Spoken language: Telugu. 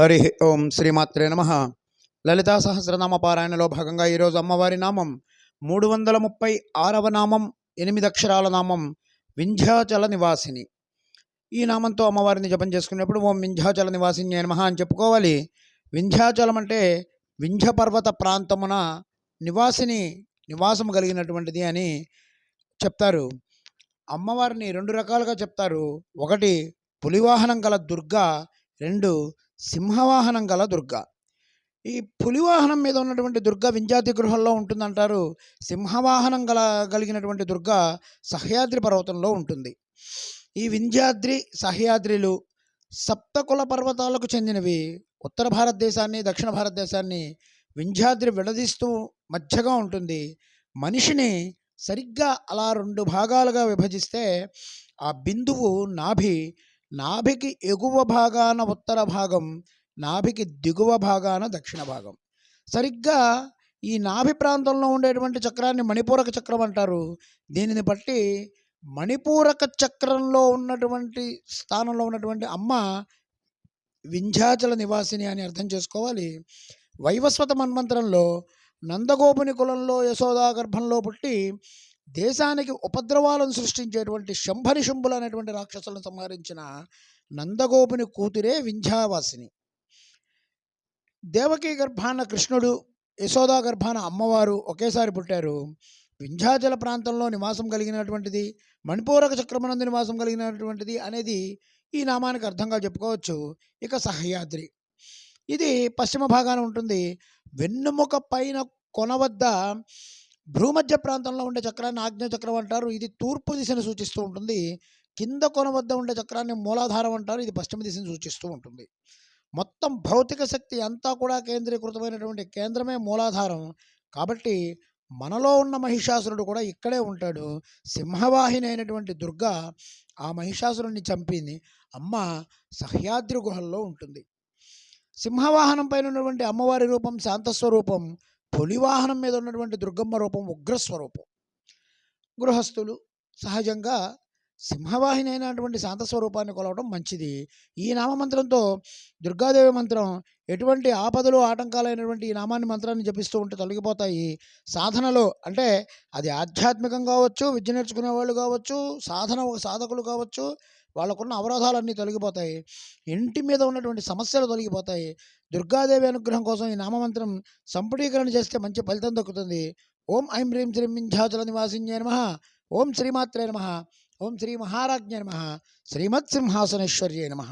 హరి ఓం శ్రీమాత్రే నమ. లలితా సహస్రనామ పారాయణలో భాగంగా ఈరోజు అమ్మవారి నామం 336వ నామం, 8 అక్షరాల నామం వింధ్యాచల నివాసిని. ఈ నామంతో అమ్మవారిని జపం చేసుకునేప్పుడు ఓం వింధ్యాచల నివాసిని నమః అని చెప్పుకోవాలి. వింధ్యాచలం అంటే వింధ్య పర్వత ప్రాంతమున నివాసం కలిగినటువంటిది అని చెప్తారు. అమ్మవారిని 2 రకాలుగా చెప్తారు. ఒకటి పులివాహనం గల దుర్గా, 2 సింహవాహనం గల దుర్గా. ఈ పులివాహనం మీద ఉన్నటువంటి దుర్గా వింధ్యాద్రి గృహంలో ఉంటుందంటారు. సింహవాహనం కలిగినటువంటి దుర్గా సహ్యాద్రి పర్వతంలో ఉంటుంది. ఈ వింధ్యాద్రి, సహ్యాద్రిలు సప్తకుల పర్వతాలకు చెందినవి. ఉత్తర భారతదేశాన్ని, దక్షిణ భారతదేశాన్ని వింధ్యాద్రి విడదీస్తూ మధ్యగా ఉంటుంది. మనిషిని సరిగ్గా అలా 2 భాగాలుగా విభజిస్తే ఆ బిందువు నాభికి ఎగువ భాగాన ఉత్తర భాగం, నాభికి దిగువ భాగాన దక్షిణ భాగం. సరిగ్గా ఈ నాభి ప్రాంతంలో ఉండేటువంటి చక్రాన్ని మణిపూరక చక్రం అంటారు. దీనిని బట్టి మణిపూరక చక్రంలో ఉన్నటువంటి స్థానంలో ఉన్నటువంటి అమ్మ వింధ్యాచల నివాసిని అని అర్థం చేసుకోవాలి. వైవస్వత మన్వంతరంలో నందగోపుని కులంలో యశోదా గర్భంలో పుట్టి దేశానికి ఉపద్రవాలను సృష్టించేటువంటి శంభనిశుంభులు అనేటువంటి రాక్షసులను సంహరించిన నందగోపుని కూతురే వింధ్యావాసిని. దేవకీ గర్భాన కృష్ణుడు, యశోదా గర్భాన అమ్మవారు ఒకేసారి పుట్టారు. వింధ్యాచల ప్రాంతంలో నివాసం కలిగినటువంటిది, మణిపూరక చక్రమునందు నివాసం కలిగినటువంటిది అనేది ఈ నామానికి అర్థంగా చెప్పుకోవచ్చు. ఇక సహ్యాద్రి, ఇది పశ్చిమ భాగాన ఉంటుంది. వెన్నుముక పైన కొన వద్ద భూమధ్య ప్రాంతంలో ఉండే చక్రాన్ని ఆగ్నేయ చక్రం అంటారు. ఇది తూర్పు దిశను సూచిస్తూ ఉంటుంది. కింద కొన వద్ద ఉండే చక్రాన్ని మూలాధారం అంటారు. ఇది పశ్చిమ దిశను సూచిస్తూ ఉంటుంది. మొత్తం భౌతిక శక్తి అంతా కూడా కేంద్రీకృతమైనటువంటి కేంద్రమే మూలాధారం. కాబట్టి మనలో ఉన్న మహిషాసురుడు కూడా ఇక్కడే ఉంటాడు. సింహవాహిని అయినటువంటి దుర్గా ఆ మహిషాసురుడిని చంపింది. అమ్మ సహ్యాద్రి గుహల్లో ఉంటుంది. సింహవాహనం పైన ఉన్నటువంటి అమ్మవారి రూపం శాంతస్వరూపం, పులివాహనం మీద ఉన్నటువంటి దుర్గమ్మ రూపం ఉగ్రస్వరూపం. గృహస్థులు సహజంగా సింహవాహిని అయినటువంటి శాంతస్వరూపాన్ని కొలవడం మంచిది. ఈ నామమంత్రంతో దుర్గాదేవి మంత్రం ఎటువంటి ఆపదలు ఆటంకాలైనటువంటి ఈ మంత్రాన్ని జపిస్తూ ఉంటే తొలగిపోతాయి. సాధనలో అంటే అది ఆధ్యాత్మికం కావచ్చు, విద్య నేర్చుకునే వాళ్ళు కావచ్చు, సాధకులు కావచ్చు, వాళ్ళకున్న అవరోధాలన్నీ తొలగిపోతాయి. ఇంటి మీద ఉన్నటువంటి సమస్యలు తొలగిపోతాయి. దుర్గాదేవి అనుగ్రహం కోసం ఈ నామమంత్రం సంపుటీకరణ చేస్తే మంచి ఫలితం దక్కుతుంది. ఓం ఐం హ్రీం శ్రీం వింధ్యాచల నివాసిన్యై నమః. ఓం శ్రీమాత్రే నమః. ఓం శ్రీ మహారాజ్ఞై నమః. శ్రీమత్ సింహాసనేశ్వర్యై నమః.